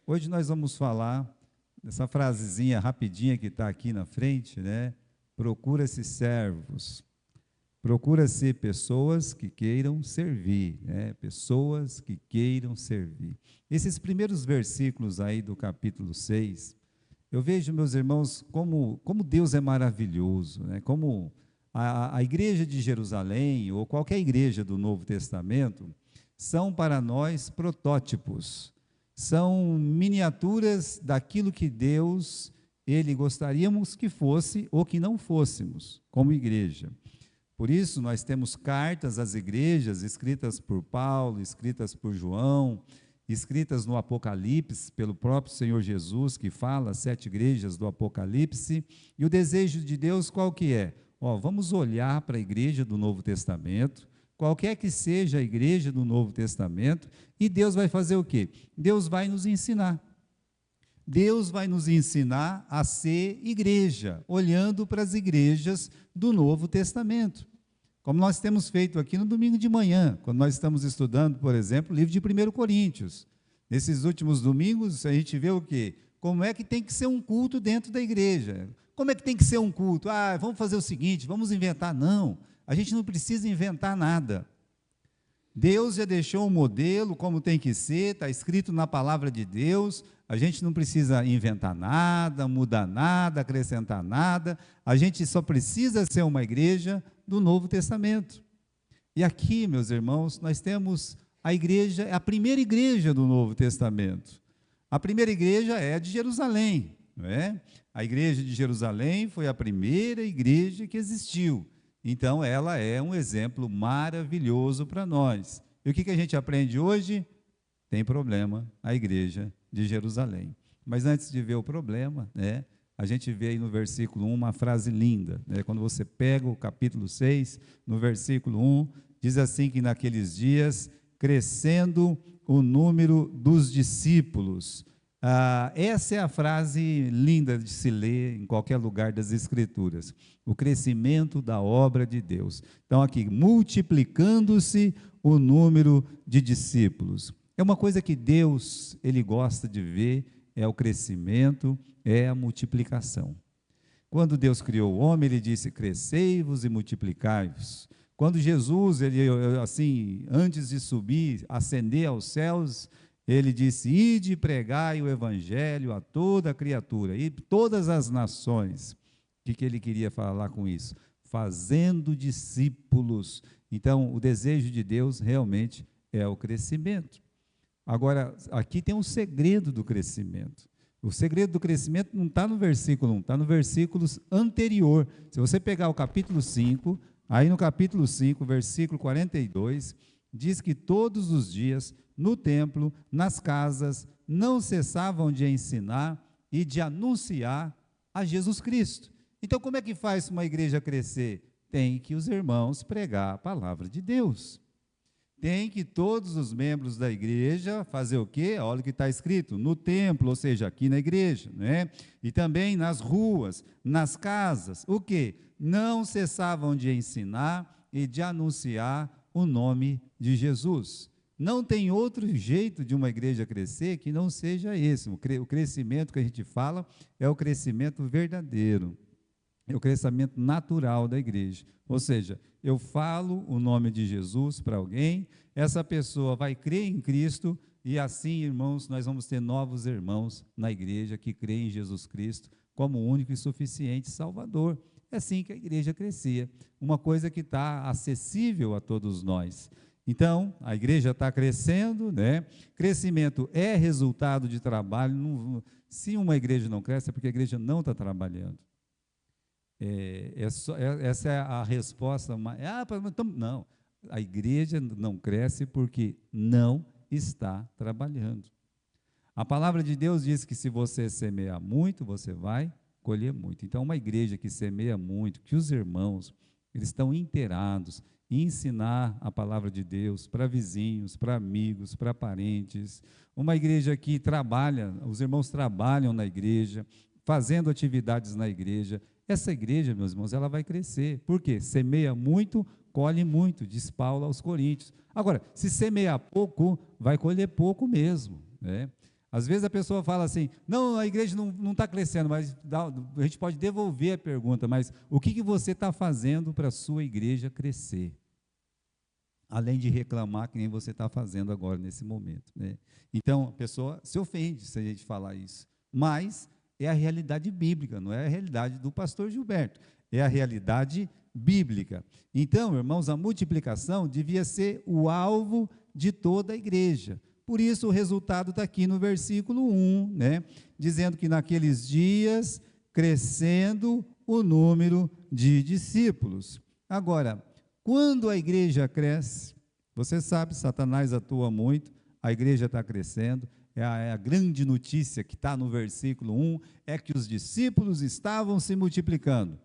Hoje nós vamos falar dessa frasezinha rapidinha que está aqui na frente, né? Procura-se servos, procura-se pessoas que queiram servir, né? Pessoas que queiram servir. Esses primeiros versículos aí do capítulo 6, eu vejo, meus irmãos, como Deus é maravilhoso, né? Como a igreja de Jerusalém, ou qualquer igreja do Novo Testamento, são para nós protótipos, são miniaturas daquilo que Deus, Ele gostaríamos que fosse ou que não fôssemos, como igreja. Por isso, nós temos cartas às igrejas, escritas por Paulo, escritas por João, escritas no Apocalipse, pelo próprio Senhor Jesus, que fala as 7 igrejas do Apocalipse, e o desejo de Deus qual que é? Vamos olhar para a igreja do Novo Testamento, qualquer que seja a igreja do Novo Testamento, e Deus vai fazer o quê? Deus vai nos ensinar. Deus vai nos ensinar a ser igreja, olhando para as igrejas do Novo Testamento. Como nós temos feito aqui no domingo de manhã, quando nós estamos estudando, por exemplo, o livro de 1 Coríntios. Nesses últimos domingos, a gente vê o quê? Como é que tem que ser um culto dentro da igreja? Como é que tem que ser um culto? Vamos fazer o seguinte, vamos inventar. Não, a gente não precisa inventar nada. Deus já deixou um modelo, como tem que ser, está escrito na palavra de Deus, a gente não precisa inventar nada, mudar nada, acrescentar nada, a gente só precisa ser uma igreja do Novo Testamento. E aqui, meus irmãos, nós temos a igreja, a primeira igreja do Novo Testamento. A primeira igreja é a de Jerusalém, não é? A igreja de Jerusalém foi a primeira igreja que existiu. Então, ela é um exemplo maravilhoso para nós. E o que a gente aprende hoje? Tem problema a igreja de Jerusalém. Mas antes de ver o problema, né, a gente vê aí no versículo 1 uma frase linda. Né, quando você pega o capítulo 6, no versículo 1, diz assim que naqueles dias, crescendo o número dos discípulos. Essa é a frase linda de se ler em qualquer lugar das Escrituras. O crescimento da obra de Deus. Então aqui, multiplicando-se o número de discípulos. É uma coisa que Deus, Ele gosta de ver, é o crescimento, é a multiplicação. Quando Deus criou o homem, Ele disse, crescei-vos e multiplicai-vos. Quando Jesus, ele, assim, antes de subir, ascender aos céus, Ele disse, ide e pregai o evangelho a toda a criatura, e todas as nações. O que Ele queria falar com isso? Fazendo discípulos. Então, o desejo de Deus realmente é o crescimento. Agora, aqui tem um segredo do crescimento. O segredo do crescimento não está no versículo 1, está no versículo anterior. Se você pegar o capítulo 5, aí no capítulo 5, versículo 42, diz que todos os dias, no templo, nas casas, não cessavam de ensinar e de anunciar a Jesus Cristo. Então, como é que faz uma igreja crescer? Tem que os irmãos pregar a palavra de Deus. Tem que todos os membros da igreja fazer o quê? Olha o que está escrito, no templo, ou seja, aqui na igreja, né? E também nas ruas, nas casas, o quê? Não cessavam de ensinar e de anunciar o nome de Jesus. Não tem outro jeito de uma igreja crescer que não seja esse. O crescimento que a gente fala é o crescimento verdadeiro, é o crescimento natural da igreja. Ou seja, eu falo o nome de Jesus para alguém, essa pessoa vai crer em Cristo, e assim, irmãos, nós vamos ter novos irmãos na igreja que creem em Jesus Cristo como o único e suficiente Salvador. É assim que a igreja crescia, uma coisa que está acessível a todos nós. Então, a igreja está crescendo, né? Crescimento é resultado de trabalho. Se uma igreja não cresce, é porque a igreja não está trabalhando. Essa é a resposta. Não, a igreja não cresce porque não está trabalhando. A palavra de Deus diz que se você semear muito, você vai colher muito. Então, uma igreja que semeia muito, que os irmãos, eles estão inteirados em ensinar a palavra de Deus para vizinhos, para amigos, para parentes. Uma igreja que trabalha, os irmãos trabalham na igreja, fazendo atividades na igreja. Essa igreja, meus irmãos, ela vai crescer. Por quê? Semeia muito, colhe muito, diz Paulo aos Coríntios. Agora, se semear pouco, vai colher pouco mesmo, né? Às vezes a pessoa fala assim, não, a igreja não está crescendo, mas a gente pode devolver a pergunta, mas o que você está fazendo para a sua igreja crescer? Além de reclamar que nem você está fazendo agora nesse momento, né? Então, a pessoa se ofende se a gente falar isso, mas é a realidade bíblica, não é a realidade do pastor Gilberto, é a realidade bíblica. Então, irmãos, a multiplicação devia ser o alvo de toda a igreja. Por isso, o resultado está aqui no versículo 1, né? Dizendo que naqueles dias, crescendo o número de discípulos. Agora, quando a igreja cresce, você sabe, Satanás atua muito, a igreja está crescendo, é a grande notícia que está no versículo 1, é que os discípulos estavam se multiplicando.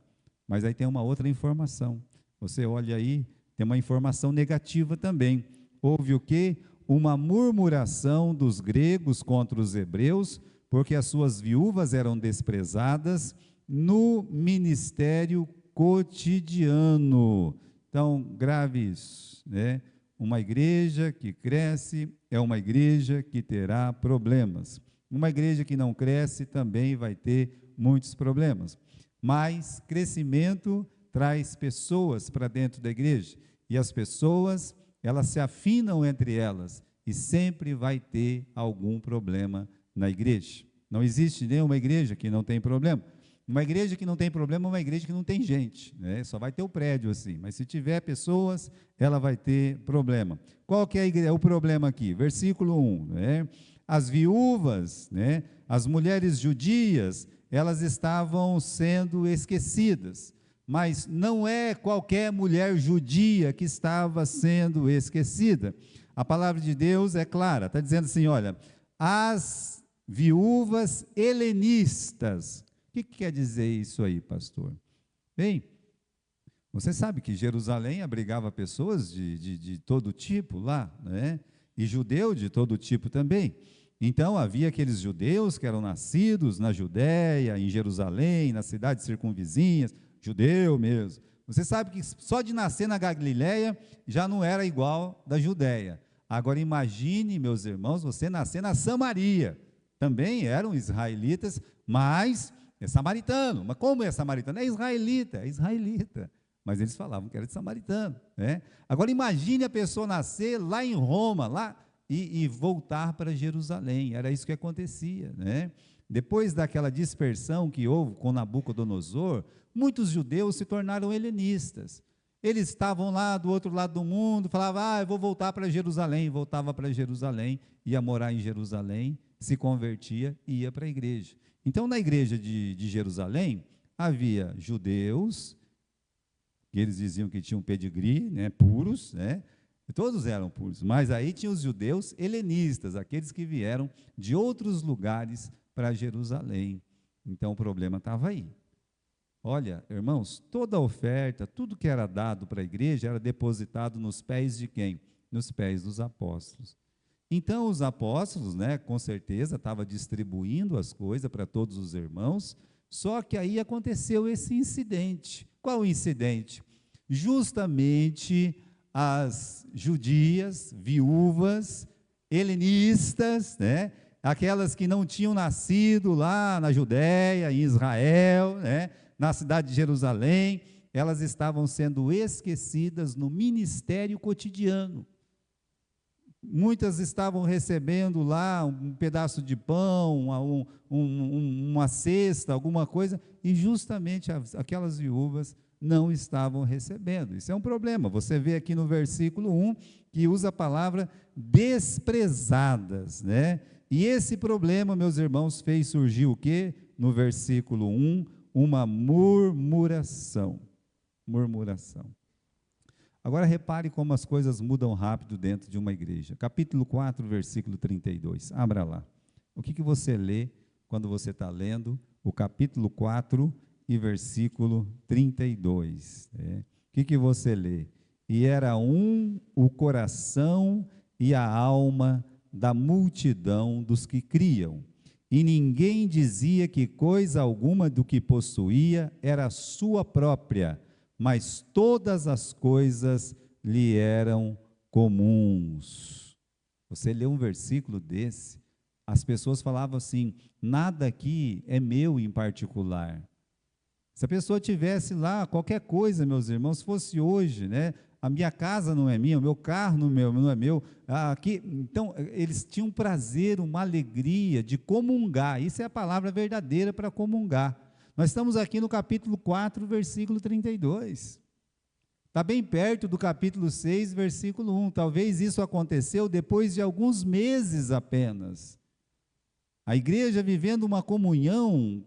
Mas aí tem uma outra informação, você olha aí, tem uma informação negativa também. Houve o quê? Uma murmuração dos gregos contra os hebreus, porque as suas viúvas eram desprezadas no ministério cotidiano. Então, grave isso, né? Uma igreja que cresce é uma igreja que terá problemas. Uma igreja que não cresce também vai ter muitos problemas. Mas crescimento traz pessoas para dentro da igreja, e as pessoas, elas se afinam entre elas, e sempre vai ter algum problema na igreja. Não existe nenhuma igreja que não tem problema. Uma igreja que não tem problema é uma igreja que não tem gente, né? Só vai ter o prédio assim, mas se tiver pessoas, ela vai ter problema. Qual que é o problema aqui? Versículo 1, né? As viúvas, né? As mulheres judias, elas estavam sendo esquecidas, mas não é qualquer mulher judia que estava sendo esquecida. A palavra de Deus é clara, está dizendo assim, olha, as viúvas helenistas. O que quer dizer isso aí, pastor? Bem, você sabe que Jerusalém abrigava pessoas de todo tipo lá, né? E judeu de todo tipo também. Então, havia aqueles judeus que eram nascidos na Judéia, em Jerusalém, nas cidades circunvizinhas, judeu mesmo. Você sabe que só de nascer na Galileia já não era igual da Judéia. Agora imagine, meus irmãos, você nascer na Samaria. Também eram israelitas, mas é samaritano. Mas como é samaritano? É israelita. Mas eles falavam que era de samaritano, né? Agora imagine a pessoa nascer lá em Roma, lá e voltar para Jerusalém. Era isso que acontecia, né? Depois daquela dispersão que houve com Nabucodonosor, muitos judeus se tornaram helenistas. Eles estavam lá do outro lado do mundo, falavam, eu vou voltar para Jerusalém, voltava para Jerusalém, ia morar em Jerusalém, se convertia e ia para a igreja. Então, na igreja de Jerusalém, havia judeus, que eles diziam que tinham pedigree, né, puros, né? Todos eram puros, mas aí tinha os judeus helenistas, aqueles que vieram de outros lugares para Jerusalém. Então, o problema estava aí. Olha, irmãos, toda a oferta, tudo que era dado para a igreja era depositado nos pés de quem? Nos pés dos apóstolos. Então, os apóstolos, né, com certeza, estavam distribuindo as coisas para todos os irmãos, só que aí aconteceu esse incidente. Qual o incidente? Justamente as judias, viúvas, helenistas, né, aquelas que não tinham nascido lá na Judéia, em Israel, né, na cidade de Jerusalém, elas estavam sendo esquecidas no ministério cotidiano. Muitas estavam recebendo lá um pedaço de pão, uma cesta, alguma coisa, e justamente aquelas viúvas não estavam recebendo. Isso é um problema. Você vê aqui no versículo 1, que usa a palavra desprezadas, né? E esse problema, meus irmãos, fez surgir o quê? No versículo 1, uma murmuração. Murmuração. Agora repare como as coisas mudam rápido dentro de uma igreja. Capítulo 4, versículo 32. Abra lá. O que você lê quando você está lendo o capítulo 4 e versículo 32? O que você lê? E era o coração e a alma da multidão dos que criam. E ninguém dizia que coisa alguma do que possuía era sua própria, mas todas as coisas lhe eram comuns. Você lê um versículo desse, as pessoas falavam assim: nada aqui é meu em particular. Se a pessoa tivesse lá qualquer coisa, meus irmãos, se fosse hoje, né? A minha casa não é minha, o meu carro não é meu. Aqui, então, eles tinham um prazer, uma alegria de comungar. Isso é a palavra verdadeira para comungar. Nós estamos aqui no capítulo 4, versículo 32. Está bem perto do capítulo 6, versículo 1. Talvez isso aconteceu depois de alguns meses apenas. A igreja vivendo uma comunhão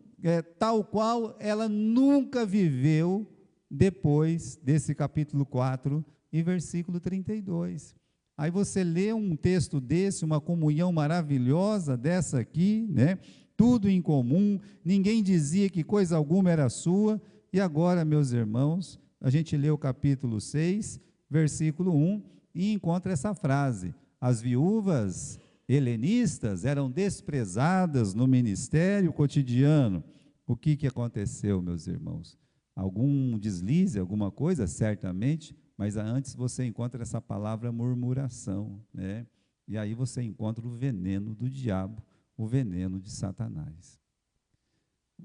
tal qual ela nunca viveu depois desse capítulo 4 e versículo 32. Aí você lê um texto desse, uma comunhão maravilhosa dessa aqui, né? Tudo em comum, ninguém dizia que coisa alguma era sua, e agora, meus irmãos, a gente lê o capítulo 6, versículo 1, e encontra essa frase: as viúvas helenistas eram desprezadas no ministério cotidiano. O que aconteceu, meus irmãos? Algum deslize, alguma coisa? Certamente, mas antes você encontra essa palavra murmuração, né? E aí você encontra o veneno do diabo, o veneno de Satanás.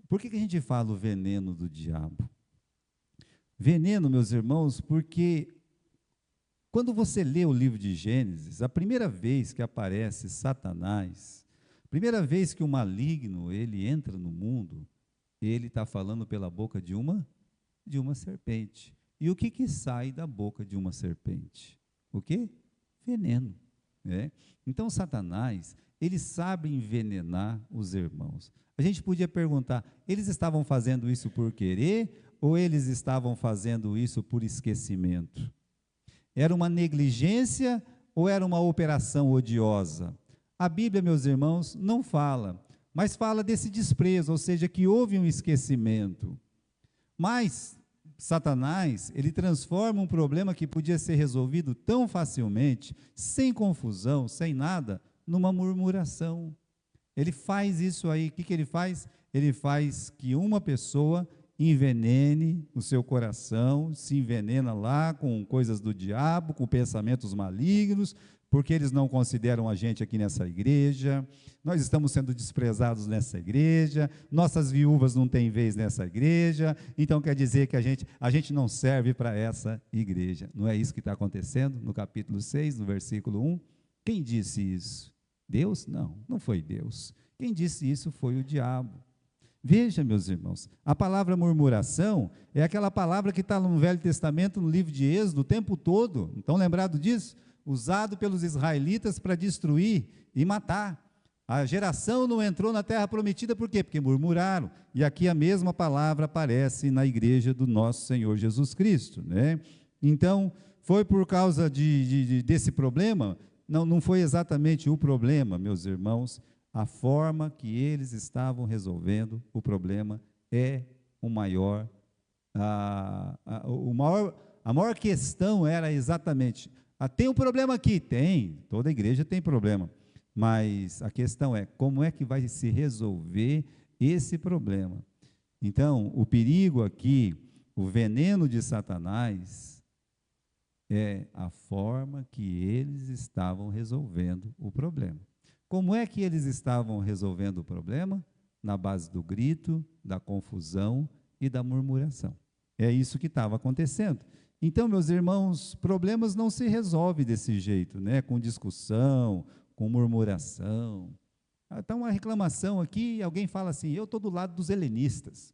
Por que a gente fala o veneno do diabo? Veneno, meus irmãos, porque quando você lê o livro de Gênesis, a primeira vez que aparece Satanás, a primeira vez que o maligno ele entra no mundo, ele está falando pela boca de uma serpente. E o que sai da boca de uma serpente? O quê? Veneno. Né? Então, Satanás, ele sabe envenenar os irmãos. A gente podia perguntar, eles estavam fazendo isso por querer ou eles estavam fazendo isso por esquecimento? Era uma negligência ou era uma operação odiosa? A Bíblia, meus irmãos, não fala, mas fala desse desprezo, ou seja, que houve um esquecimento. Mas Satanás, ele transforma um problema que podia ser resolvido tão facilmente, sem confusão, sem nada, numa murmuração. Ele faz isso aí, o que ele faz? Ele faz que uma pessoa envenene o seu coração, se envenena lá com coisas do diabo, com pensamentos malignos, porque eles não consideram a gente aqui nessa igreja, nós estamos sendo desprezados nessa igreja, nossas viúvas não têm vez nessa igreja, então quer dizer que a gente não serve para essa igreja. Não é isso que está acontecendo no capítulo 6, no versículo 1? Quem disse isso? Deus? Não, não foi Deus. Quem disse isso foi o diabo. Veja, meus irmãos, a palavra murmuração é aquela palavra que está no Velho Testamento, no livro de Êxodo, o tempo todo. Estão lembrados disso? Usado pelos israelitas para destruir e matar. A geração não entrou na terra prometida, por quê? Porque murmuraram. E aqui a mesma palavra aparece na igreja do nosso Senhor Jesus Cristo, né? Então, foi por causa desse problema? Não foi exatamente o problema, meus irmãos. A forma que eles estavam resolvendo o problema é a maior questão era exatamente, tem um problema aqui? Tem, toda igreja tem problema, mas a questão é, como é que vai se resolver esse problema? Então, o perigo aqui, o veneno de Satanás, é a forma que eles estavam resolvendo o problema. Como é que eles estavam resolvendo o problema? Na base do grito, da confusão e da murmuração. É isso que estava acontecendo. Então, meus irmãos, problemas não se resolvem desse jeito, né? Com discussão, com murmuração. Está uma reclamação aqui, alguém fala assim, eu estou do lado dos helenistas.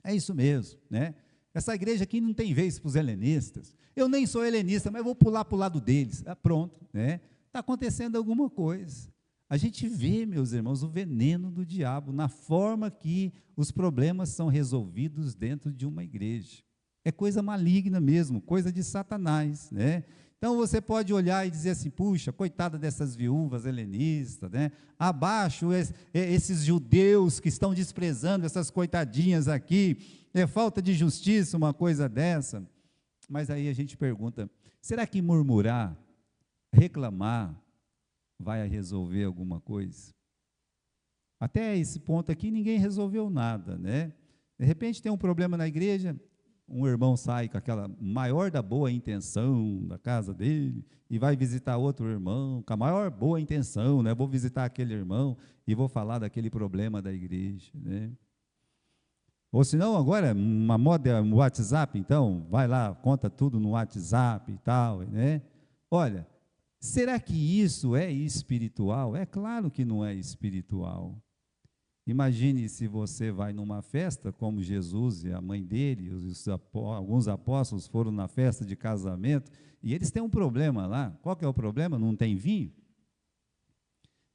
É isso mesmo, né? Essa igreja aqui não tem vez para os helenistas. Eu nem sou helenista, mas vou pular para o lado deles. Pronto, né? Está acontecendo alguma coisa. A gente vê, meus irmãos, o veneno do diabo na forma que os problemas são resolvidos dentro de uma igreja. É coisa maligna mesmo, coisa de Satanás, né? Então você pode olhar e dizer assim, puxa, coitada dessas viúvas helenistas, né? Abaixo esses judeus que estão desprezando essas coitadinhas aqui, é falta de justiça uma coisa dessa. Mas aí a gente pergunta, será que murmurar, reclamar, vai resolver alguma coisa? Até esse ponto aqui ninguém resolveu nada, né? De repente tem um problema na igreja, um irmão sai com aquela maior da boa intenção da casa dele e vai visitar outro irmão com a maior boa intenção, né? Vou visitar aquele irmão e vou falar daquele problema da igreja, né? Ou senão, agora, uma moda é o WhatsApp, então, vai lá, conta tudo no WhatsApp e tal, né? Olha, será que isso é espiritual? É claro que não é espiritual. Imagine se você vai numa festa, como Jesus e a mãe dele, alguns apóstolos foram na festa de casamento, e eles têm um problema lá. Qual que é o problema? Não tem vinho?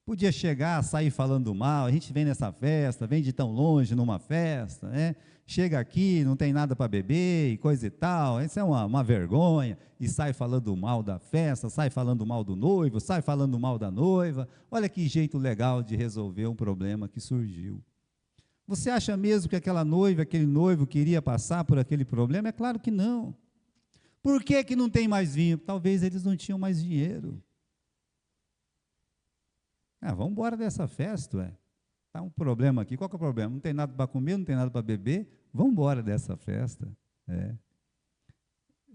Podia chegar, sair falando mal, a gente vem nessa festa, vem de tão longe numa festa, né? Chega aqui, não tem nada para beber e coisa e tal, isso é uma vergonha, e sai falando mal da festa, sai falando mal do noivo, sai falando mal da noiva. Olha que jeito legal de resolver um problema que surgiu. Você acha mesmo que aquela noiva, aquele noivo queria passar por aquele problema? É claro que não. Por que que não tem mais vinho? Talvez eles não tinham mais dinheiro. Vamos embora dessa festa, Está um problema aqui. Qual que é o problema? Não tem nada para comer, não tem nada para beber. Vamos embora dessa festa.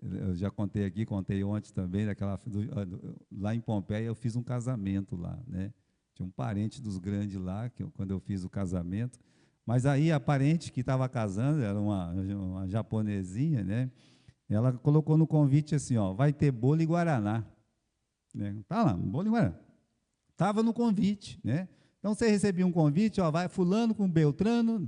Eu já contei aqui, contei ontem também, lá em Pompeia eu fiz um casamento lá, né? Tinha um parente dos grandes lá, quando eu fiz o casamento, mas aí a parente que estava casando, era uma japonesinha, né? Ela colocou no convite assim, ó, vai ter bolo e guaraná. Né? Tá lá, bolo e guaraná. Estava no convite, né? Então você recebia um convite, ó, vai fulano com Beltrano,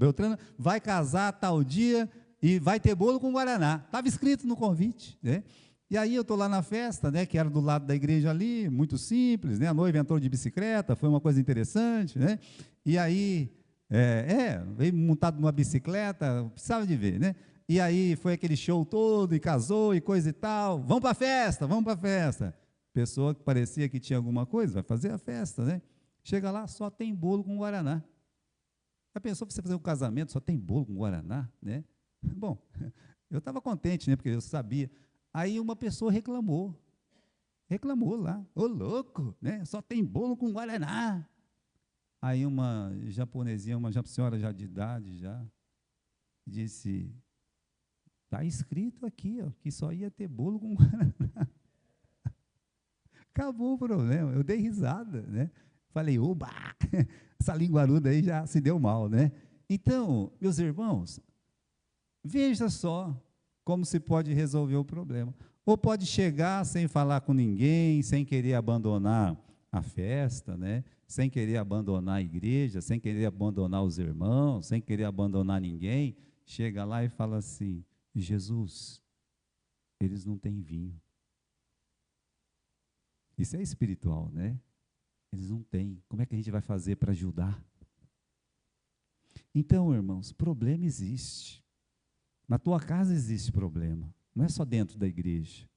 vai casar tal dia e vai ter bolo com guaraná. Estava escrito no convite, né? E aí eu estou lá na festa, né, que era do lado da igreja ali, muito simples, né? A noiva entrou de bicicleta, foi uma coisa interessante, né? E aí, veio montado numa bicicleta, precisava de ver, né? E aí foi aquele show todo, e casou, e coisa e tal. Vamos para a festa, vamos para a festa. Pessoa que parecia que tinha alguma coisa, vai fazer a festa, né? Chega lá, só tem bolo com guaraná. Já pensou para você fazer um casamento, só tem bolo com guaraná, né? Bom, eu estava contente, né? Porque eu sabia. Aí uma pessoa reclamou lá, ô louco, né? Só tem bolo com guaraná. Aí uma japonesinha, uma senhora já de idade, já, disse, está escrito aqui, ó, que só ia ter bolo com guaraná. Acabou o problema, eu dei risada, né? Falei, oba, essa linguaruda aí já se deu mal, né? Então, meus irmãos, veja só como se pode resolver o problema. Ou pode chegar sem falar com ninguém, sem querer abandonar a festa, né? Sem querer abandonar a igreja, sem querer abandonar os irmãos, sem querer abandonar ninguém, chega lá e fala assim, Jesus, eles não têm vinho. Isso é espiritual, né? Eles não têm. Como é que a gente vai fazer para ajudar? Então, irmãos, problema existe. Na tua casa existe problema. Não é só dentro da igreja.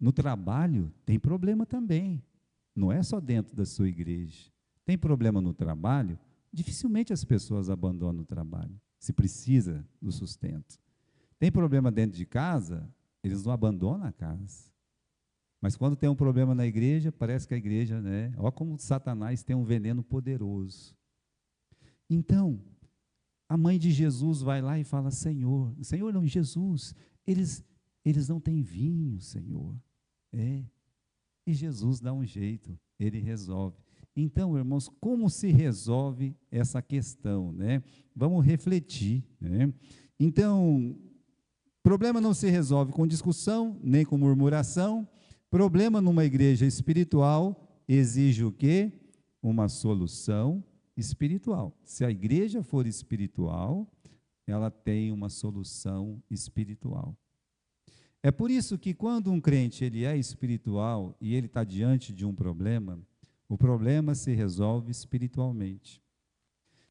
No trabalho tem problema também. Não é só dentro da sua igreja. Tem problema no trabalho, dificilmente as pessoas abandonam o trabalho, se precisa do sustento. Tem problema dentro de casa, eles não abandonam a casa. Mas quando tem um problema na igreja, parece que a igreja, né? Olha como Satanás tem um veneno poderoso. Então, a mãe de Jesus vai lá e fala, Senhor não, Jesus, eles não têm vinho, Senhor. E Jesus dá um jeito, ele resolve. Então, irmãos, como se resolve essa questão, né? Vamos refletir, né? Então, problema não se resolve com discussão, nem com murmuração. Problema numa igreja espiritual exige o quê? Uma solução espiritual. Se a igreja for espiritual, ela tem uma solução espiritual. É por isso que quando um crente ele é espiritual e ele está diante de um problema, o problema se resolve espiritualmente.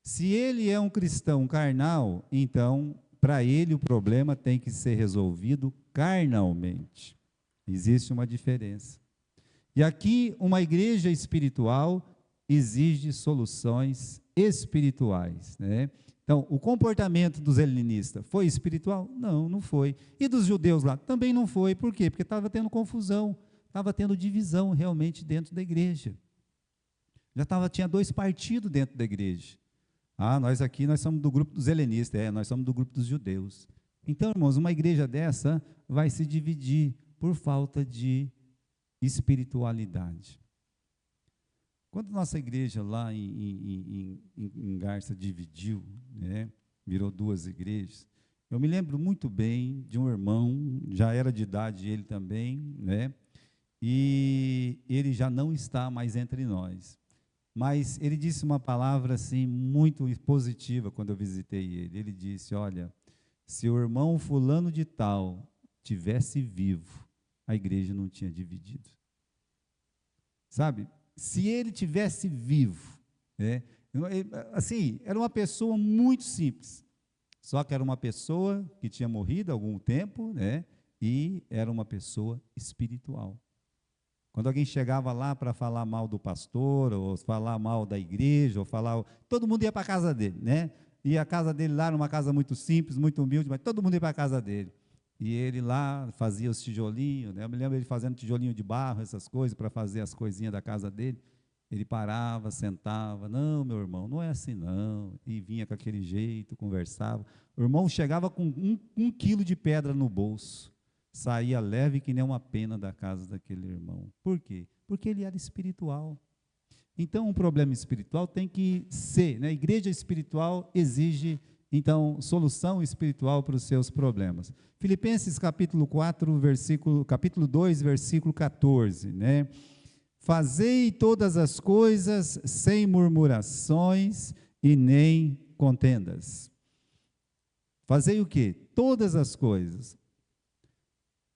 Se ele é um cristão carnal, então, para ele o problema tem que ser resolvido carnalmente. Existe uma diferença. E aqui, uma igreja espiritual exige soluções espirituais, né? Então, o comportamento dos helenistas foi espiritual? Não, não foi. E dos judeus lá? Também não foi. Por quê? Porque estava tendo confusão, estava tendo divisão realmente dentro da igreja. Tinha dois partidos dentro da igreja. Nós somos do grupo dos helenistas, nós somos do grupo dos judeus. Então, irmãos, uma igreja dessa vai se dividir por falta de espiritualidade. Quando nossa igreja lá em Garça dividiu, né, virou duas igrejas, eu me lembro muito bem de um irmão, já era de idade ele também, né, e ele já não está mais entre nós. Mas ele disse uma palavra assim muito positiva quando eu visitei ele. Ele disse: olha, se o irmão fulano de tal tivesse vivo, a igreja não tinha dividido. Sabe? Se ele tivesse vivo, né? Assim, era uma pessoa muito simples. Só que era uma pessoa que tinha morrido há algum tempo, né? E era uma pessoa espiritual. Quando alguém chegava lá para falar mal do pastor, ou falar mal da igreja, ou falar, todo mundo ia para a casa dele, né? E a casa dele lá era uma casa muito simples, muito humilde, mas todo mundo ia para a casa dele. E ele lá fazia os tijolinhos, né? Eu me lembro ele fazendo tijolinho de barro, essas coisas, para fazer as coisinhas da casa dele. Ele parava, sentava, não, meu irmão, não é assim não. E vinha com aquele jeito, conversava. O irmão chegava com um quilo de pedra no bolso. Saía leve que nem uma pena da casa daquele irmão. Por quê? Porque ele era espiritual. Então, um problema espiritual tem que ser, né? A igreja espiritual exige, então, solução espiritual para os seus problemas. Filipenses capítulo 2, versículo 14, né? Fazei todas as coisas sem murmurações e nem contendas. Fazei o quê? Todas as coisas.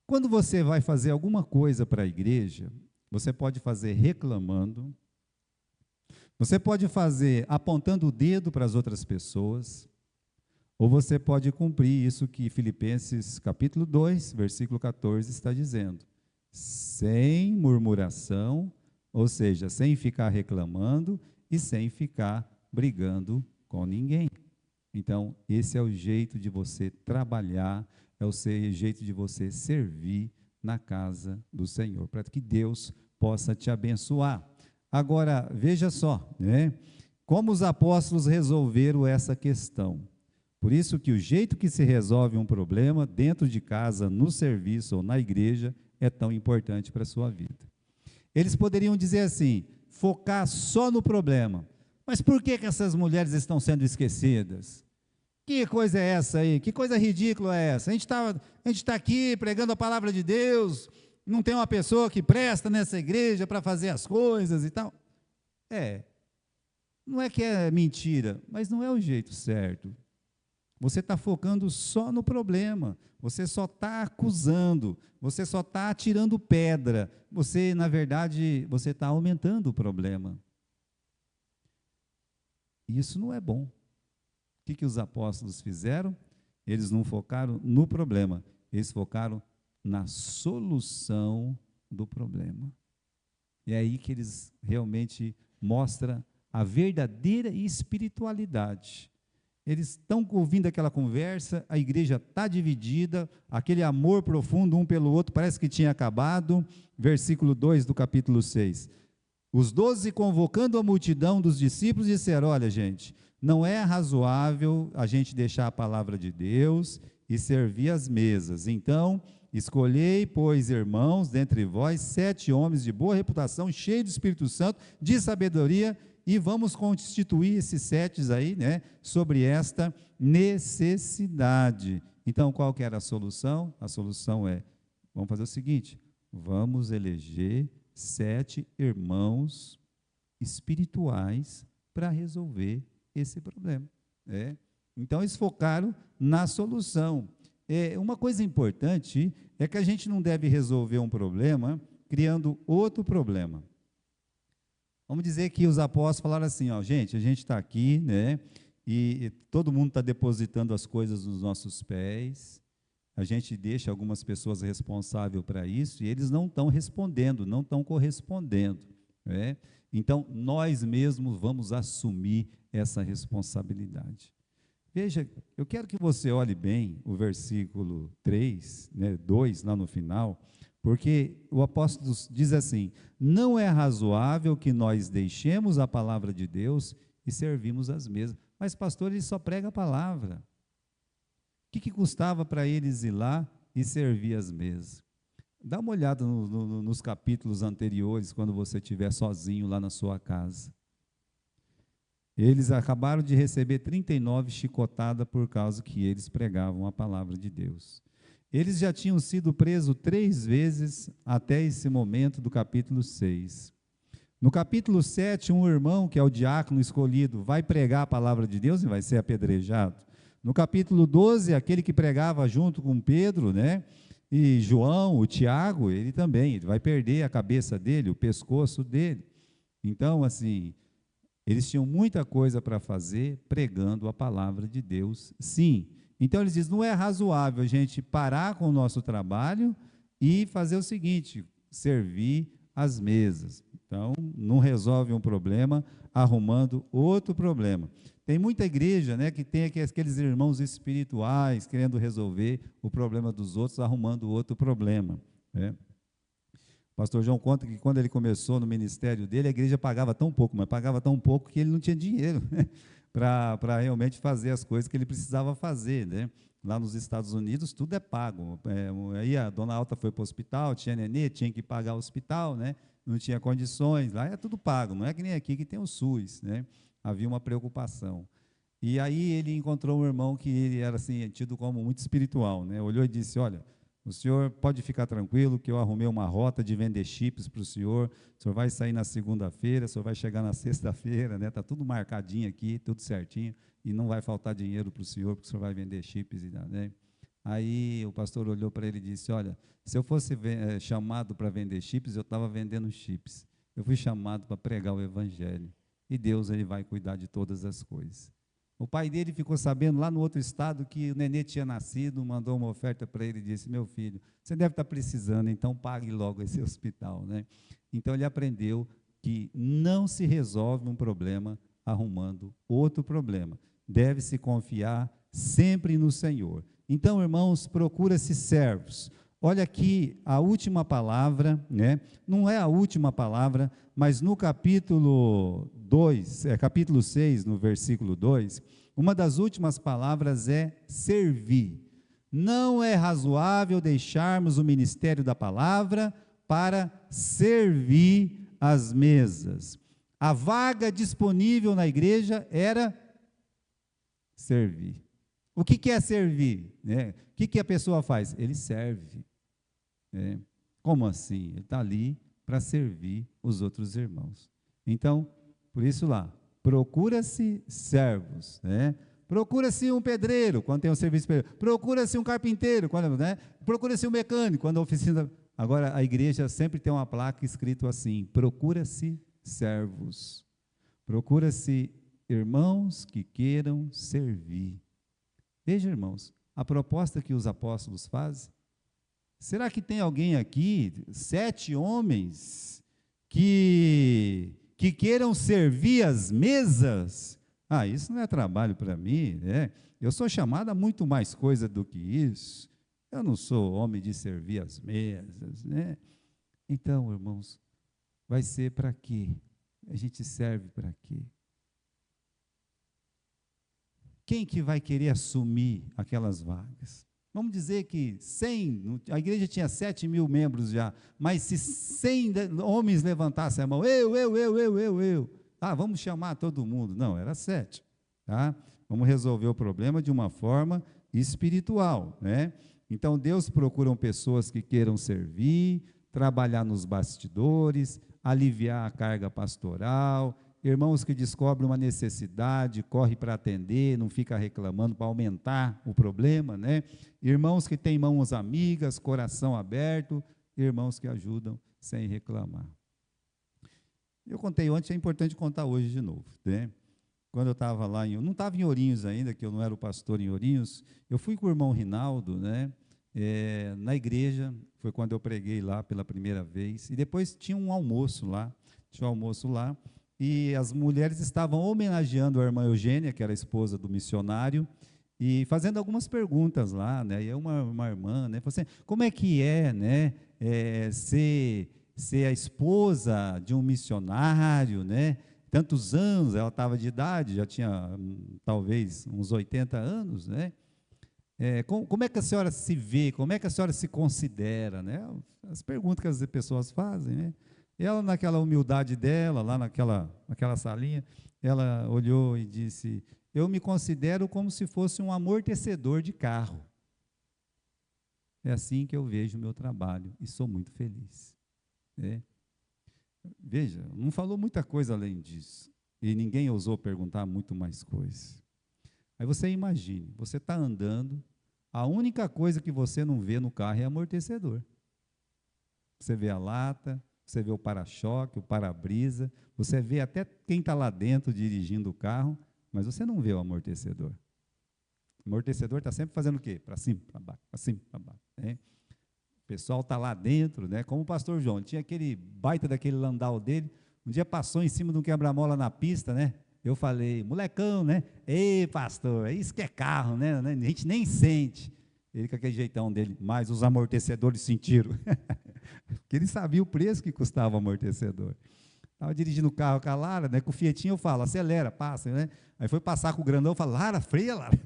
Quando você vai fazer alguma coisa para a igreja, você pode fazer reclamando, você pode fazer apontando o dedo para as outras pessoas, ou você pode cumprir isso que Filipenses capítulo 2, versículo 14 está dizendo. Sem murmuração, ou seja, sem ficar reclamando e sem ficar brigando com ninguém. Então, esse é o jeito de você trabalhar, é o jeito de você servir na casa do Senhor, para que Deus possa te abençoar. Agora, veja só, né? Como os apóstolos resolveram essa questão. Por isso que o jeito que se resolve um problema dentro de casa, no serviço ou na igreja, é tão importante para a sua vida. Eles poderiam dizer assim, focar só no problema. Mas por que essas mulheres estão sendo esquecidas? Que coisa é essa aí? Que coisa ridícula é essa? A gente tá aqui pregando a palavra de Deus, não tem uma pessoa que presta nessa igreja para fazer as coisas e tal. Não é que é mentira, mas não é o jeito certo. Você está focando só no problema, você só está acusando, você só está atirando pedra, na verdade, você está aumentando o problema. Isso não é bom. O que os apóstolos fizeram? Eles não focaram no problema, eles focaram na solução do problema. E é aí que eles realmente mostram a verdadeira espiritualidade. Eles estão ouvindo aquela conversa, a igreja está dividida, aquele amor profundo um pelo outro parece que tinha acabado. Versículo 2 do capítulo 6. Os 12, convocando a multidão dos discípulos, disseram: olha, gente, não é razoável a gente deixar a palavra de Deus e servir as mesas. Então, escolhei, pois, irmãos, dentre vós, 7 homens de boa reputação, cheios do Espírito Santo, de sabedoria, e vamos constituir esses 7 aí, né, sobre esta necessidade. Então, qual que era a solução? A solução é, vamos fazer o seguinte, vamos eleger 7 irmãos espirituais para resolver esse problema. Então, eles focaram na solução. Uma coisa importante é que a gente não deve resolver um problema criando outro problema. Vamos dizer que os apóstolos falaram assim, ó, gente, a gente está aqui, né, e todo mundo está depositando as coisas nos nossos pés, a gente deixa algumas pessoas responsáveis para isso, e eles não estão respondendo, não estão correspondendo, né? Então, nós mesmos vamos assumir essa responsabilidade. Veja, eu quero que você olhe bem o versículo 3, né, 2, lá no final, porque o apóstolo diz assim, não é razoável que nós deixemos a palavra de Deus e servimos as mesas. Mas pastor, ele só prega a palavra. que custava para eles ir lá e servir as mesas? Dá uma olhada nos capítulos anteriores, quando você estiver sozinho lá na sua casa. Eles acabaram de receber 39 chicotadas por causa que eles pregavam a palavra de Deus. Eles já tinham sido presos 3 vezes até esse momento do capítulo 6. No capítulo 7, um irmão, que é o diácono escolhido, vai pregar a palavra de Deus e vai ser apedrejado. No capítulo 12, aquele que pregava junto com Pedro, né, e João, o Tiago, ele vai perder a cabeça dele, o pescoço dele. Então, assim, eles tinham muita coisa para fazer pregando a palavra de Deus, sim. Então, eles dizem, não é razoável a gente parar com o nosso trabalho e fazer o seguinte, servir as mesas. Então, não resolve um problema arrumando outro problema. Tem muita igreja, né, que tem aqueles irmãos espirituais querendo resolver o problema dos outros, arrumando outro problema, né? O pastor João conta que quando ele começou no ministério dele, a igreja pagava tão pouco, mas pagava tão pouco que ele não tinha dinheiro, né, para realmente fazer as coisas que ele precisava fazer, né? Lá nos Estados Unidos, tudo é pago. Aí a dona Alta foi para o hospital, tinha nenê, tinha que pagar o hospital, né? Não tinha condições, lá é tudo pago, não é que nem aqui que tem o SUS, né? Havia uma preocupação. E aí ele encontrou um irmão que ele era assim, tido como muito espiritual, né? Olhou e disse, olha, o senhor pode ficar tranquilo que eu arrumei uma rota de vender chips para o senhor vai sair na segunda-feira, o senhor vai chegar na sexta-feira, né? Está tudo marcadinho aqui, tudo certinho, e não vai faltar dinheiro para o senhor, porque o senhor vai vender chips, né? Aí o pastor olhou para ele e disse, olha, se eu fosse chamado para vender chips, eu estava vendendo chips. Eu fui chamado para pregar o evangelho. E Deus, ele vai cuidar de todas as coisas. O pai dele ficou sabendo lá no outro estado que o nenê tinha nascido, mandou uma oferta para ele e disse, meu filho, você deve estar precisando, então pague logo esse hospital, né? Então ele aprendeu que não se resolve um problema arrumando outro problema. Deve-se confiar sempre no Senhor. Então, irmãos, procura-se servos. Olha aqui a última palavra, né? Não é a última palavra, mas no capítulo 2, capítulo 6, no versículo 2, uma das últimas palavras é servir. Não é razoável deixarmos o ministério da palavra para servir as mesas. A vaga disponível na igreja era servir. O que é servir? Né? O que a pessoa faz? Ele serve. É. Como assim? Ele está ali para servir os outros irmãos. Então, por isso lá, procura-se servos, né? Procura-se um pedreiro, quando tem um serviço pedreiro. Procura-se um carpinteiro, quando, né? Procura-se um mecânico, quando a oficina... Agora, a igreja sempre tem uma placa escrito assim, procura-se servos. Procura-se irmãos que queiram servir. Veja, irmãos, a proposta que os apóstolos fazem. Será que tem alguém aqui, 7 homens, que queiram servir as mesas? Ah, isso não é trabalho para mim, né? Eu sou chamado a muito mais coisa do que isso. Eu não sou homem de servir as mesas, né? Então, irmãos, vai ser para quê? A gente serve para quê? Quem que vai querer assumir aquelas vagas? Vamos dizer que 100, a igreja tinha 7.000 membros já, mas se 100 homens levantassem a mão, eu. Ah, vamos chamar todo mundo. Não, era 7. Tá? Vamos resolver o problema de uma forma espiritual, né? Então, Deus procura pessoas que queiram servir, trabalhar nos bastidores, aliviar a carga pastoral, irmãos que descobrem uma necessidade, corre para atender, não fica reclamando para aumentar o problema, né? Irmãos que têm mãos amigas, coração aberto, irmãos que ajudam sem reclamar. Eu contei ontem, é importante contar hoje de novo, né? Quando eu estava lá, não estava em Ourinhos ainda, que eu não era o pastor em Ourinhos, eu fui com o irmão Rinaldo, né? Na igreja, foi quando eu preguei lá pela primeira vez, e depois tinha um almoço lá, e as mulheres estavam homenageando a irmã Eugênia, que era a esposa do missionário, e fazendo algumas perguntas lá, né? E uma irmã, né, falou assim, como é que é, né, ser a esposa de um missionário, né? Tantos anos, ela estava de idade, já tinha talvez uns 80 anos, né? Como é que a senhora se vê? Como é que a senhora se considera? Né? As perguntas que as pessoas fazem. Né? E ela, naquela humildade dela, lá naquela salinha, ela olhou e disse: eu me considero como se fosse um amortecedor de carro. É assim que eu vejo o meu trabalho e sou muito feliz. Né? Veja, não falou muita coisa além disso. E ninguém ousou perguntar muito mais coisas. Aí você imagine, você está andando, a única coisa que você não vê no carro é amortecedor. Você vê a lata, você vê o para-choque, o para-brisa, você vê até quem está lá dentro dirigindo o carro, mas você não vê o amortecedor. O amortecedor está sempre fazendo o quê? Para cima, para baixo, para cima, para baixo. Né? O pessoal está lá dentro, né? Como o pastor João, tinha aquele baita daquele Landau dele, um dia passou em cima de um quebra-mola na pista, né? Eu falei, molecão, né? Ei, pastor, isso que é carro, né? A gente nem sente. Ele com aquele jeitão dele, mas os amortecedores sentiram. Porque ele sabia o preço que custava o amortecedor. Estava dirigindo o carro com a Lara, né? Com o Fietinho eu falo, acelera, passa, né? Aí foi passar com o grandão, eu falo, Lara, freia, Lara.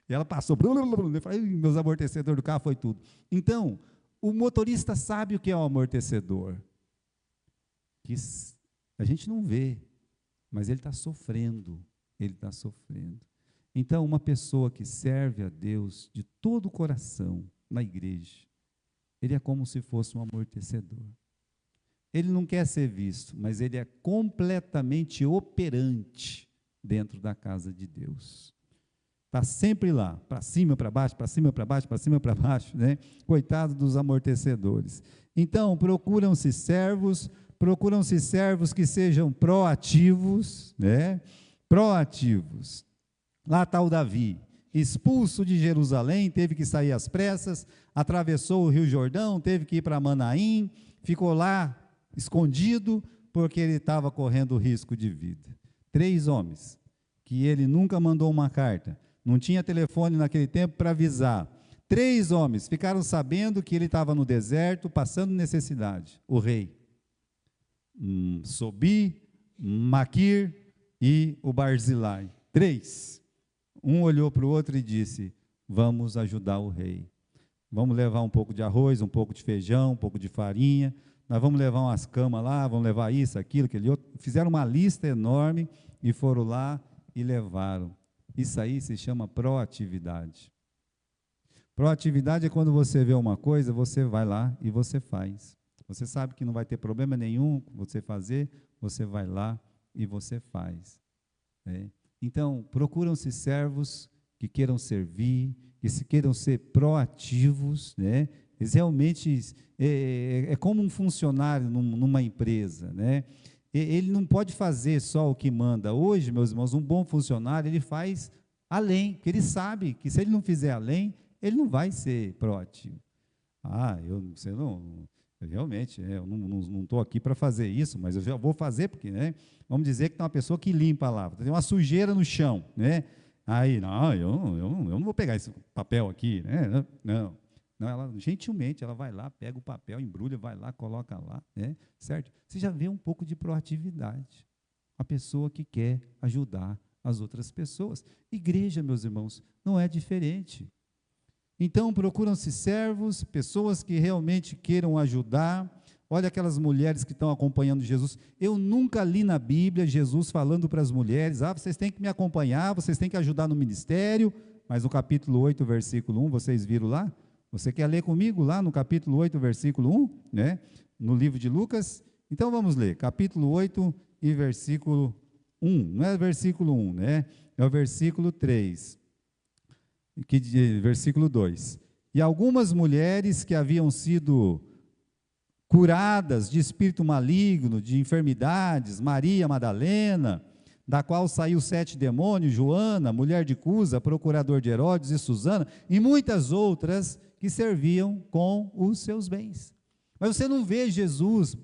E ela passou, eu falei, meus amortecedores do carro foi tudo. Então, o motorista sabe o que é um amortecedor. Que a gente não vê, mas ele está sofrendo, ele está sofrendo. Então, uma pessoa que serve a Deus de todo o coração na igreja, ele é como se fosse um amortecedor. Ele não quer ser visto, mas ele é completamente operante dentro da casa de Deus. Está sempre lá, para cima, para baixo, para cima, para baixo, para cima, para baixo, né? Coitado dos amortecedores. Então, procuram-se servos que sejam proativos, né? Proativos. Lá está o Davi, expulso de Jerusalém, teve que sair às pressas, atravessou o Rio Jordão, teve que ir para Manaim, ficou lá escondido, porque ele estava correndo risco de vida. 3 homens, que ele nunca mandou uma carta, não tinha telefone naquele tempo para avisar. 3 homens ficaram sabendo que ele estava no deserto, passando necessidade. O rei, Sobi, Maquir e o Barzilai. 3. Um olhou para o outro e disse, vamos ajudar o rei. Vamos levar um pouco de arroz, um pouco de feijão, um pouco de farinha, nós vamos levar umas camas lá, vamos levar isso, aquilo, aquele outro. Fizeram uma lista enorme e foram lá e levaram. Isso aí se chama proatividade. Proatividade é quando você vê uma coisa, você vai lá e você faz. Você sabe que não vai ter problema nenhum você fazer, você vai lá e você faz. Né? Então, procuram-se servos que queiram servir, que se queiram ser proativos, né? Eles realmente, é como um funcionário numa empresa, né? Ele não pode fazer só o que manda. Hoje, meus irmãos, um bom funcionário, ele faz além, porque ele sabe que se ele não fizer além, ele não vai ser proativo. Realmente, eu não estou aqui para fazer isso, mas eu já vou fazer, porque, né, vamos dizer que tem uma pessoa que limpa lá, tem uma sujeira no chão, né? Aí, eu não vou pegar esse papel aqui, né? Não, ela gentilmente, ela vai lá, pega o papel, embrulha, vai lá, coloca lá, né? Certo? Você já vê um pouco de proatividade. A pessoa que quer ajudar as outras pessoas. Igreja, meus irmãos, não é diferente. Então, procuram-se servos, pessoas que realmente queiram ajudar. Olha aquelas mulheres que estão acompanhando Jesus. Eu nunca li na Bíblia Jesus falando para as mulheres, vocês têm que me acompanhar, vocês têm que ajudar no ministério, mas no capítulo 8, versículo 1, vocês viram lá? Você quer ler comigo lá no capítulo 8, versículo 1, né? No livro de Lucas? Então vamos ler, capítulo 8 e versículo 1, não é versículo 1, né? É o versículo 3, versículo 2. E algumas mulheres que haviam sido curadas de espírito maligno, de enfermidades, Maria Madalena, da qual saiu 7 demônios, Joana, mulher de Cusa, procurador de Herodes e Susana, e muitas outras que serviam com os seus bens. Mas você não vê Jesus,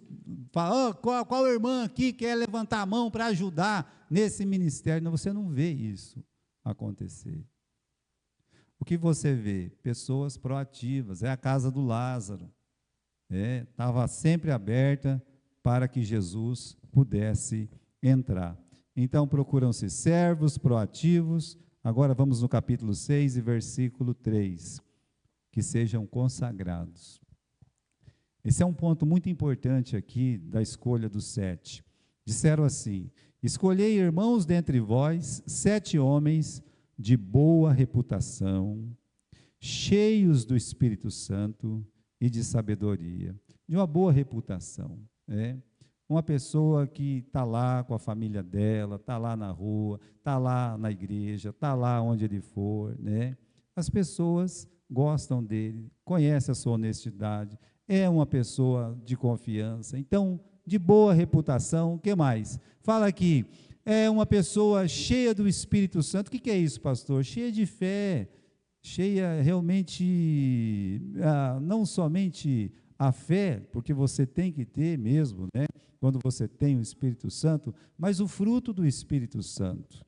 fala, qual irmã aqui quer levantar a mão para ajudar nesse ministério? Não, você não vê isso acontecer. O que você vê? Pessoas proativas, é a casa do Lázaro, estava sempre aberta para que Jesus pudesse entrar. Então, procuram-se servos proativos, Agora vamos no capítulo 6 e versículo 3. Que sejam consagrados. Esse é um ponto muito importante aqui da escolha dos 7. Disseram assim: escolhei, irmãos, dentre vós 7 homens de boa reputação, cheios do Espírito Santo e de sabedoria. De uma boa reputação, uma pessoa que está lá com a família dela, está lá na rua, está lá na igreja, está lá onde ele for, As pessoas gostam dele, conhecem a sua honestidade, é uma pessoa de confiança. Então, de boa reputação, o que mais? Fala aqui, é uma pessoa cheia do Espírito Santo. O que é isso, pastor? Cheia de fé, cheia realmente, não somente a fé, porque você tem que ter mesmo, quando você tem o Espírito Santo, mas o fruto do Espírito Santo.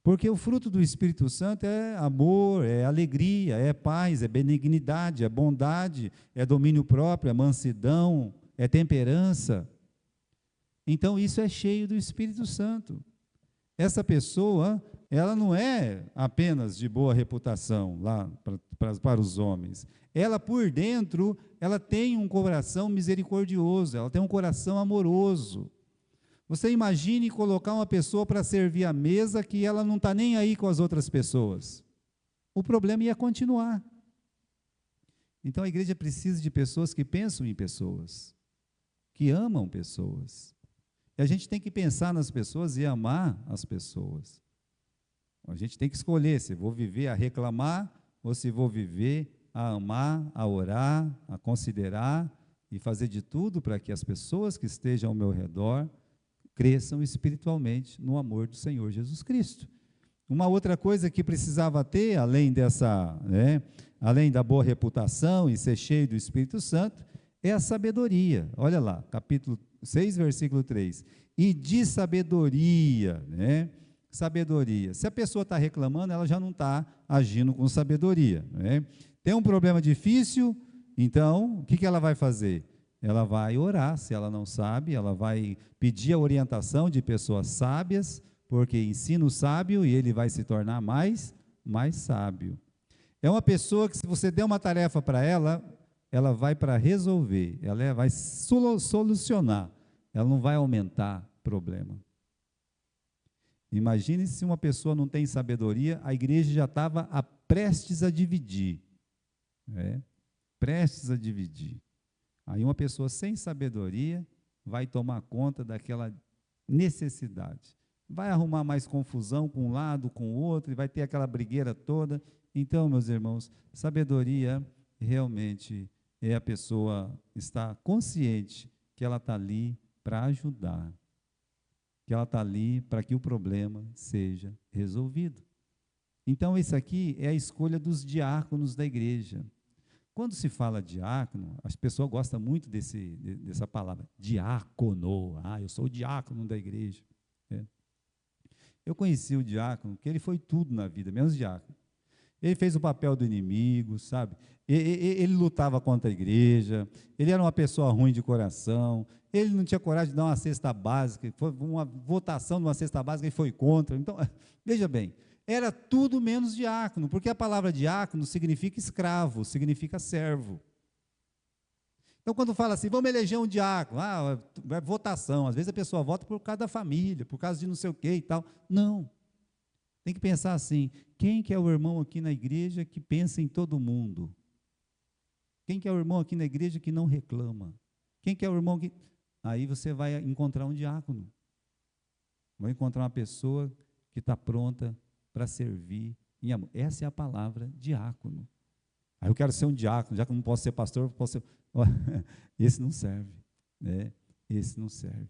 Porque o fruto do Espírito Santo é amor, é alegria, é paz, é benignidade, é bondade, é domínio próprio, é mansidão, é temperança. Então, isso é cheio do Espírito Santo. Essa pessoa, ela não é apenas de boa reputação lá para os homens. Ela, por dentro, ela tem um coração misericordioso, ela tem um coração amoroso. Você imagine colocar uma pessoa para servir a mesa que ela não está nem aí com as outras pessoas. O problema ia continuar. Então a igreja precisa de pessoas que pensam em pessoas, que amam pessoas. E a gente tem que pensar nas pessoas e amar as pessoas. A gente tem que escolher se vou viver a reclamar ou se vou viver a amar, a orar, a considerar e fazer de tudo para que as pessoas que estejam ao meu redor cresçam espiritualmente no amor do Senhor Jesus Cristo. Uma outra coisa que precisava ter, além além da boa reputação e ser cheio do Espírito Santo, é a sabedoria. Olha lá, capítulo 6, versículo 3. E de sabedoria, Sabedoria. Se a pessoa está reclamando, ela já não está agindo com sabedoria, Tem um problema difícil, então, o que ela vai fazer? Ela vai orar, se ela não sabe, ela vai pedir a orientação de pessoas sábias, porque ensina o sábio e ele vai se tornar mais sábio. É uma pessoa que, se você der uma tarefa para ela, ela vai para resolver, ela vai solucionar, ela não vai aumentar problema. Imagine se uma pessoa não tem sabedoria, a igreja já estava prestes a dividir, prestes a dividir. Aí uma pessoa sem sabedoria vai tomar conta daquela necessidade. Vai arrumar mais confusão com um lado, com o outro, e vai ter aquela brigueira toda. Então, meus irmãos, sabedoria realmente é a pessoa estar consciente que ela está ali para ajudar, que ela está ali para que o problema seja resolvido. Então, isso aqui é a escolha dos diáconos da igreja. Quando se fala diácono, as pessoas gostam muito dessa palavra, diácono. Eu sou o diácono da igreja. Eu conheci o diácono, que ele foi tudo na vida, menos diácono. Ele fez o papel do inimigo, sabe? Ele lutava contra a igreja, ele era uma pessoa ruim de coração, ele não tinha coragem de dar uma cesta básica, foi uma votação de uma cesta básica e foi contra. Então, veja bem, era tudo menos diácono, porque a palavra diácono significa escravo, significa servo. Então, quando fala assim, vamos eleger um diácono, é votação, às vezes a pessoa vota por causa da família, por causa de não sei o quê e tal. Não. Tem que pensar assim, quem que é o irmão aqui na igreja que pensa em todo mundo? Quem que é o irmão aqui na igreja que não reclama? Quem que é o irmão que... Aí você vai encontrar um diácono. Vai encontrar uma pessoa que está pronta para servir em amor. Essa é a palavra diácono. Aí eu quero ser um diácono, já que eu não posso ser pastor, posso ser... Esse não serve, Esse não serve.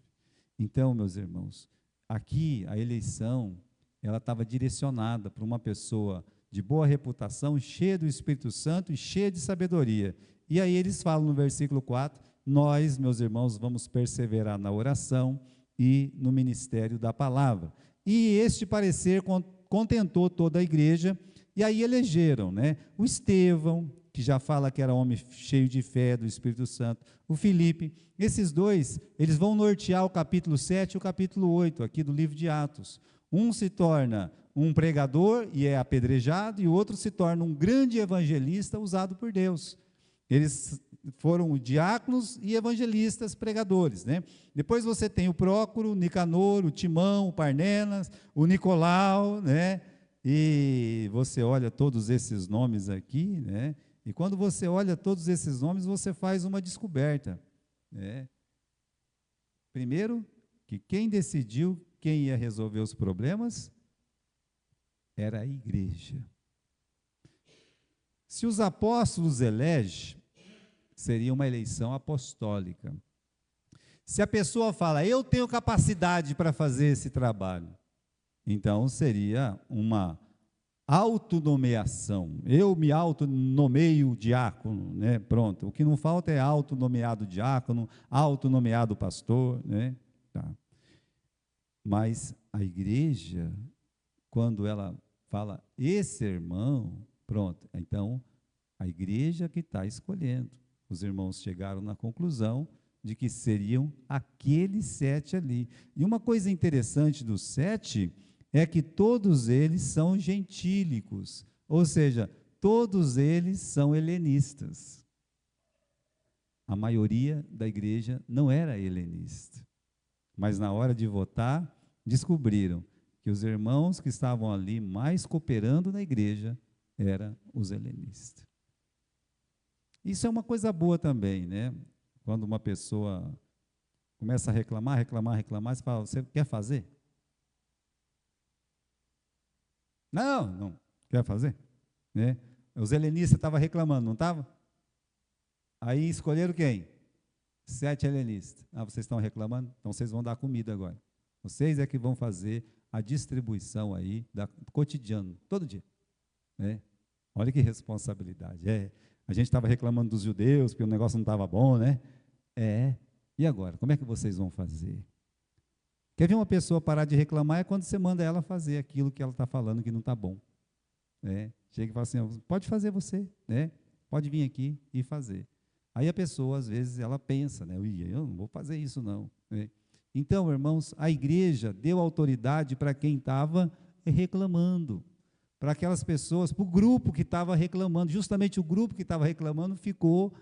Então, meus irmãos, aqui a eleição, ela estava direcionada para uma pessoa de boa reputação, cheia do Espírito Santo e cheia de sabedoria. E aí eles falam no versículo 4, nós, meus irmãos, vamos perseverar na oração e no ministério da palavra. E este parecer contentou toda a igreja, e aí elegeram, o Estevão, que já fala que era homem cheio de fé do Espírito Santo. O Filipe. Esses dois, eles vão nortear o capítulo 7 e o capítulo 8, aqui do livro de Atos. Um se torna um pregador e é apedrejado, e o outro se torna um grande evangelista usado por Deus. Eles foram diáconos e evangelistas, pregadores, né? Depois você tem o Prócoro, o Nicanor, o Timão, o Parmenas, o Nicolau, né? E você olha todos esses nomes aqui, né? E quando você olha todos esses nomes, você faz uma descoberta, né? Primeiro, que quem decidiu quem ia resolver os problemas era a igreja. Se os apóstolos elegem, seria uma eleição apostólica. Se a pessoa fala, eu tenho capacidade para fazer esse trabalho, então seria uma autonomeação. Eu me autonomeio diácono, né? Pronto. O que não falta é autonomeado diácono, autonomeado pastor, né? Tá. Mas a igreja, quando ela fala esse irmão, pronto. Então, a igreja que está escolhendo. Os irmãos chegaram na conclusão de que seriam aqueles 7 ali. E uma coisa interessante dos 7 é que todos eles são gentílicos, ou seja, todos eles são helenistas. A maioria da igreja não era helenista, mas na hora de votar, descobriram que os irmãos que estavam ali mais cooperando na igreja eram os helenistas. Isso é uma coisa boa também, né? Quando uma pessoa começa a reclamar, você fala, você quer fazer? Não quer fazer, né? Os helenistas estavam reclamando, não estavam? Aí escolheram quem? 7 helenistas. Vocês estão reclamando? Então vocês vão dar comida agora. Vocês é que vão fazer a distribuição aí do cotidiano, todo dia, né? Olha que responsabilidade. A gente estava reclamando dos judeus, porque o negócio não estava bom, né? E agora? Como é que vocês vão fazer? Quer ver uma pessoa parar de reclamar? É quando você manda ela fazer aquilo que ela está falando que não está bom. Chega e fala assim, pode fazer você, né? Pode vir aqui e fazer. Aí a pessoa, às vezes, ela pensa, né? Eu não vou fazer isso, não. Né? Então, irmãos, a igreja deu autoridade para quem estava reclamando, para aquelas pessoas, para o grupo que estava reclamando. Justamente o grupo que estava reclamando ficou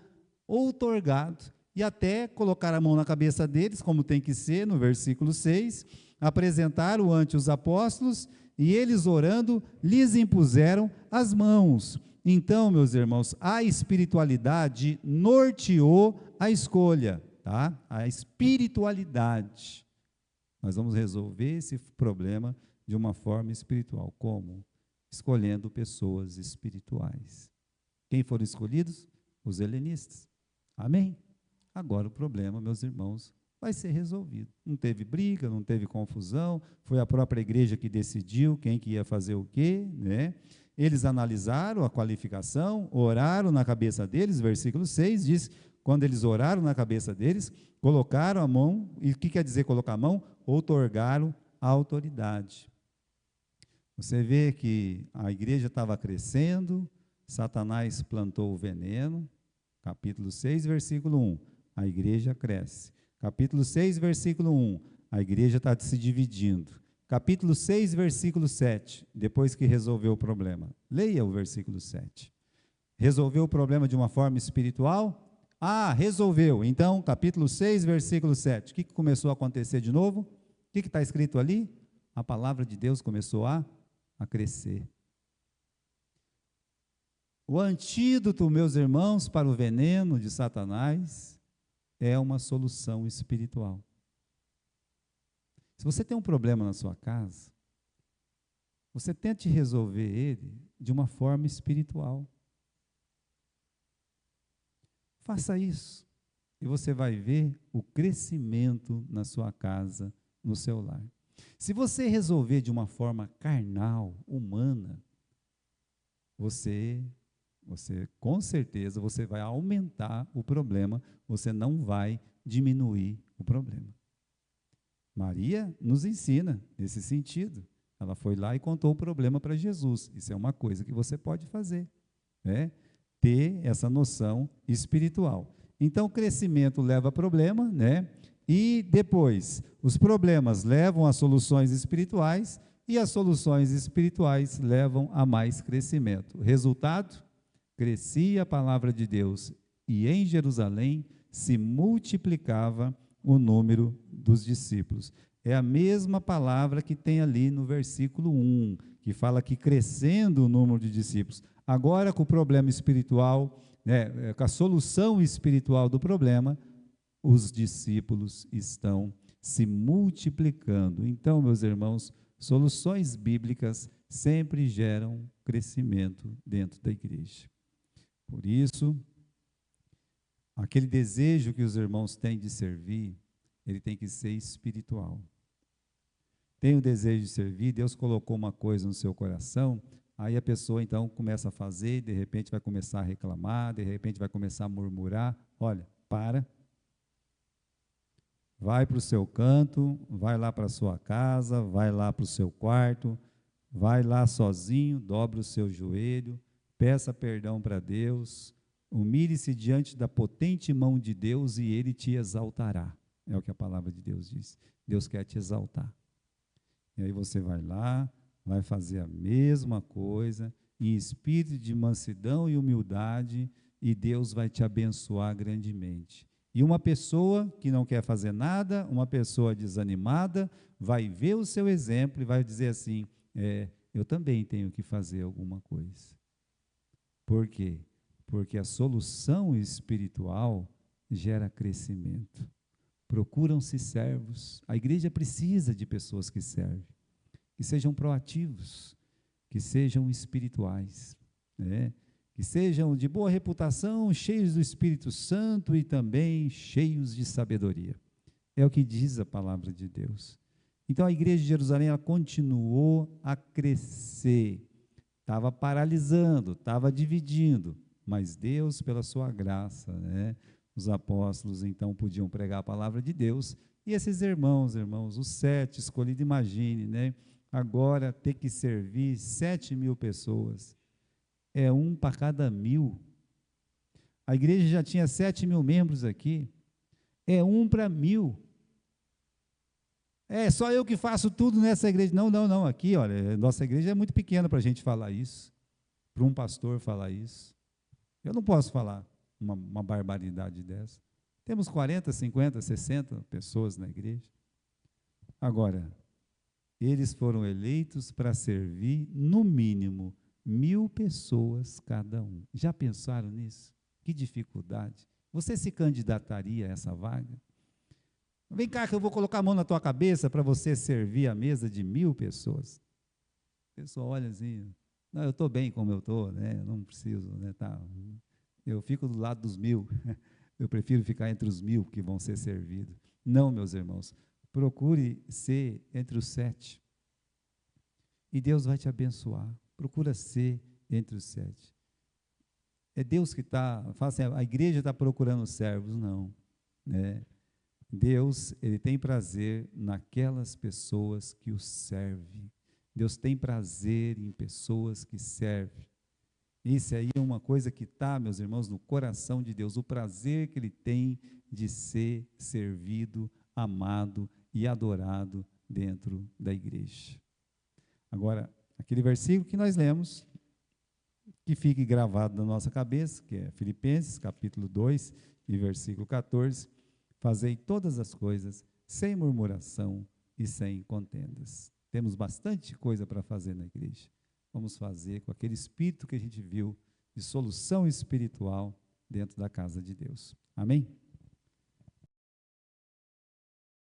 outorgado. E até colocar a mão na cabeça deles, como tem que ser, no versículo 6, apresentaram ante os apóstolos, e eles orando, lhes impuseram as mãos. Então, meus irmãos, a espiritualidade norteou a escolha, tá? A espiritualidade. Nós vamos resolver esse problema de uma forma espiritual. Como? Escolhendo pessoas espirituais. Quem foram escolhidos? Os helenistas. Amém? Agora o problema, meus irmãos, vai ser resolvido. Não teve briga, não teve confusão, foi a própria igreja que decidiu quem que ia fazer o quê, né? Eles analisaram a qualificação, oraram na cabeça deles, versículo 6 diz, quando eles oraram na cabeça deles, colocaram a mão, e o que quer dizer colocar a mão? Outorgaram a autoridade. Você vê que a igreja estava crescendo, Satanás plantou o veneno, capítulo 6, versículo 1, a igreja cresce. Capítulo 6, versículo 1, a igreja está se dividindo. Capítulo 6, versículo 7, depois que resolveu o problema. Leia o versículo 7. Resolveu o problema de uma forma espiritual? Resolveu. Então, capítulo 6, versículo 7. O que começou a acontecer de novo? O que está escrito ali? A palavra de Deus começou a crescer. O antídoto, meus irmãos, para o veneno de Satanás é uma solução espiritual. Se você tem um problema na sua casa, você tente resolver ele de uma forma espiritual. Faça isso e você vai ver o crescimento na sua casa, no seu lar. Se você resolver de uma forma carnal, humana, você com certeza você vai aumentar o problema, você não vai diminuir o problema. Maria nos ensina nesse sentido. Ela foi lá e contou o problema para Jesus. Isso é uma coisa que você pode fazer, né? ter essa noção espiritual. Então, o crescimento leva a problema, né? E depois, os problemas levam a soluções espirituais e as soluções espirituais levam a mais crescimento. Resultado? Crescia a palavra de Deus e em Jerusalém se multiplicava o número dos discípulos. É a mesma palavra que tem ali no versículo 1, que fala que crescendo o número de discípulos. Agora, com o problema espiritual, né, com a solução espiritual do problema, os discípulos estão se multiplicando. Então, meus irmãos, soluções bíblicas sempre geram crescimento dentro da igreja. Por isso, aquele desejo que os irmãos têm de servir, ele tem que ser espiritual. Tem o desejo de servir, Deus colocou uma coisa no seu coração, aí a pessoa então começa a fazer, de repente vai começar a reclamar, de repente vai começar a murmurar. Olha, para. Vai para o seu canto, vai lá para a sua casa, vai lá para o seu quarto, vai lá sozinho, dobra o seu joelho, peça perdão para Deus, humilhe-se diante da potente mão de Deus e Ele te exaltará. É o que a palavra de Deus diz. Deus quer te exaltar. E aí você vai lá, vai fazer a mesma coisa, em espírito de mansidão e humildade, e Deus vai te abençoar grandemente. E uma pessoa que não quer fazer nada, uma pessoa desanimada, vai ver o seu exemplo e vai dizer assim, eu também tenho que fazer alguma coisa. Por quê? Porque a solução espiritual gera crescimento. Procuram-se servos. A igreja precisa de pessoas que servem, que sejam proativos, que sejam espirituais, né? Que sejam de boa reputação, cheios do Espírito Santo e também cheios de sabedoria. É o que diz a palavra de Deus. Então a igreja de Jerusalém ela continuou a crescer, estava paralisando, estava dividindo, mas Deus, pela sua graça, né? Os apóstolos então podiam pregar a palavra de Deus, e esses irmãos, os 7 escolhidos, imagine, né? Agora ter que servir 7.000 pessoas, é um para cada 1.000. A igreja já tinha 7.000 membros aqui, é um para 1.000. É só eu que faço tudo nessa igreja. Não, aqui, olha, nossa igreja é muito pequena para a gente falar isso, para um pastor falar isso. Eu não posso falar uma barbaridade dessa. Temos 40, 50, 60 pessoas na igreja. Agora, eles foram eleitos para servir, no mínimo, 1.000 pessoas cada um. Já pensaram nisso? Que dificuldade. Você se candidataria a essa vaga? Vem cá que eu vou colocar a mão na tua cabeça para você servir a mesa de 1.000 pessoas. A pessoa olha assim, não, eu estou bem como eu estou, né? Eu não preciso, né? Tá. Eu fico do lado dos 1.000, eu prefiro ficar entre os 1.000 que vão ser servidos. Não, meus irmãos, procure ser entre os 7. E Deus vai te abençoar. Procura ser entre os 7. É Deus que está, fala assim, a igreja está procurando servos, não. Né? Deus, Ele tem prazer naquelas pessoas que o servem. Deus tem prazer em pessoas que servem. Isso aí é uma coisa que está, meus irmãos, no coração de Deus, o prazer que Ele tem de ser servido, amado e adorado dentro da igreja. Agora, aquele versículo que nós lemos, que fique gravado na nossa cabeça, que é Filipenses, capítulo 2, e versículo 14, fazei todas as coisas sem murmuração e sem contendas. Temos bastante coisa para fazer na igreja. Vamos fazer com aquele espírito que a gente viu de solução espiritual dentro da casa de Deus. Amém?